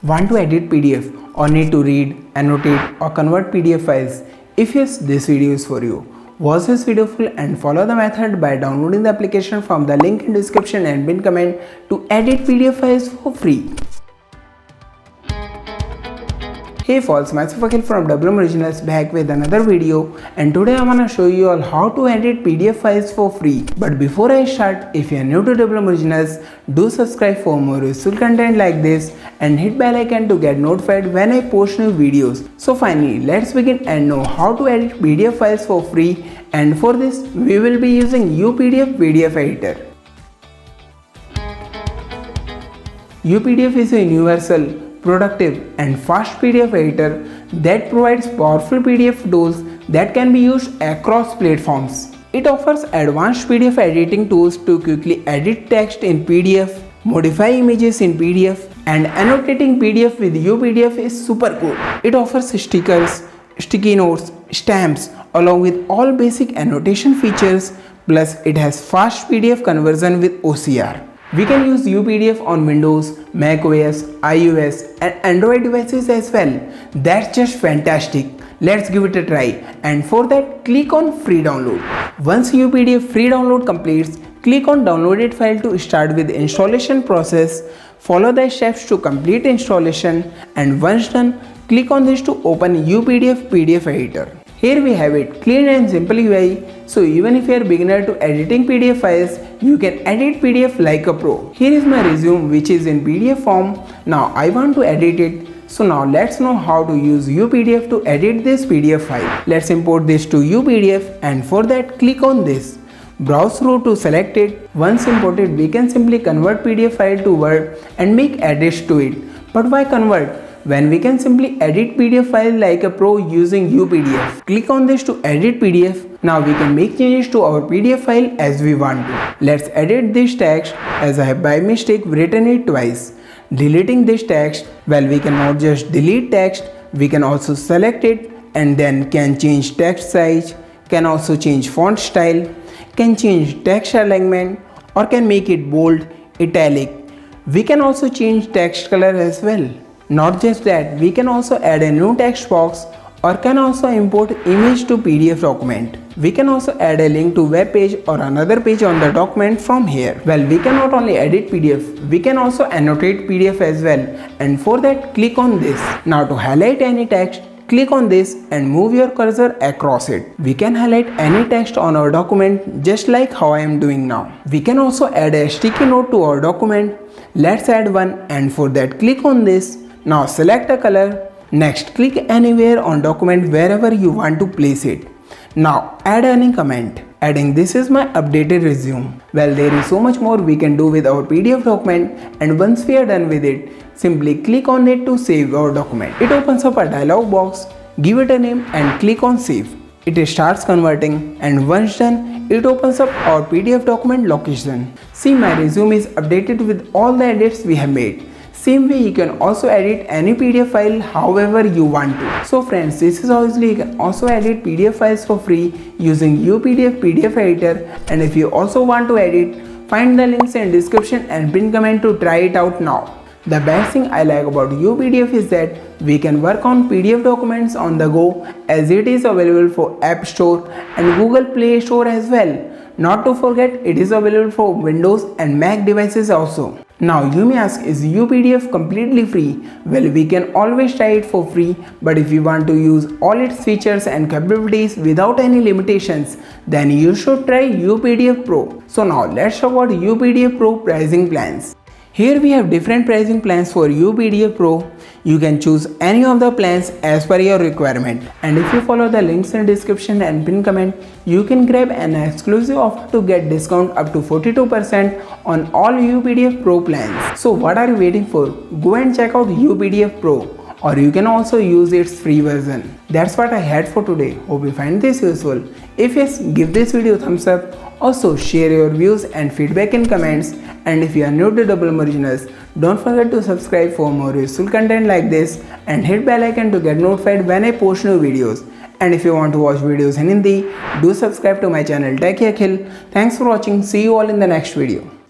Want to edit PDF or need to read, annotate or convert PDF files? If yes, this video is for you. Watch this video full and follow the method by downloading the application from the link in description and pinned comment to edit PDF files for free. Hey folks, myself Akhil from WM Originals back with another video, and today I'm gonna show you all how to edit PDF files for free. But before I start, if you are new to WM Originals, do subscribe for more useful content like this and hit bell icon to get notified when I post new videos. So finally, let's begin and know how to edit PDF files for free, and for this we will be using UPDF PDF Editor. UPDF is a universal, productive and fast PDF editor that provides powerful PDF tools that can be used across platforms. It offers advanced PDF editing tools to quickly edit text in PDF, modify images in PDF, and annotating PDF with UPDF is super cool. It offers stickers, sticky notes, stamps along with all basic annotation features, plus it has fast PDF conversion with OCR. We can use UPDF on Windows, macOS, iOS and Android devices as well. That's just fantastic. Let's give it a try, and for that click on free download. Once UPDF free download completes, click on downloaded file to start with the installation process. Follow the steps to complete installation, and once done, click on this to open UPDF PDF Editor. Here we have it, clean and simple UI, so even if you are beginner to editing PDF files, you can edit PDF like a pro. Here is my resume which is in PDF form. Now I want to edit it, so now let's know how to use UPDF to edit this PDF file. Let's import this to UPDF, and for that click on this. Browse through to select it. Once imported, we can simply convert PDF file to Word and make edits to it. But why convert when we can simply edit PDF file like a pro using UPDF? Click on this to edit PDF. Now we can make changes to our PDF file as we want to. Let's edit this text, as I have by mistake written it twice. Deleting this text, well, we can not just delete text, we can also select it and then can change text size, can also change font style, can change text alignment, or can make it bold, italic. We can also change text color as well. Not just that, we can also add a new text box or can also import image to PDF document. We can also add a link to web page or another page on the document from here. Well, we can not only edit PDF, we can also annotate PDF as well, and for that click on this. Now to highlight any text, click on this and move your cursor across it. We can highlight any text on our document just like how I am doing now. We can also add a sticky note to our document. Let's add one, and for that click on this. Now select a color. Next click anywhere on document wherever you want to place it. Now add any comment. Adding this is my updated resume. Well, there is so much more we can do with our PDF document, and once we are done with it, simply click on it to save our document. It opens up a dialog box. Give it a name and click on save. It starts converting, and once done, it opens up our PDF document location. See, my resume is updated with all the edits we have made. Same way, you can also edit any PDF file however you want to. So friends, this is how easily you can also edit PDF files for free using UPDF PDF Editor. And if you also want to edit, find the links in description and pin comment to try it out now. The best thing I like about UPDF is that we can work on PDF documents on the go, as it is available for App Store and Google Play Store as well. Not to forget, it is available for Windows and Mac devices also. Now you may ask, is UPDF completely free? Well, we can always try it for free, but if you want to use all its features and capabilities without any limitations, then you should try UPDF Pro. So now let's talk about UPDF Pro pricing plans. Here we have different pricing plans for UPDF Pro. You can choose any of the plans as per your requirement. And if you follow the links in description and pin comment, you can grab an exclusive offer to get discount up to 42% on all UPDF Pro plans. So what are you waiting for? Go and check out UPDF Pro, or you can also use its free version. That's what I had for today. Hope you find this useful. If yes, give this video a thumbs up. Also share your views and feedback in comments. And if you are new to WM Originals, don't forget to subscribe for more useful content like this and hit bell icon to get notified when I post new videos. And if you want to watch videos in Hindi, do subscribe to my channel Tech Akhil. Thanks for watching. See you all in the next video.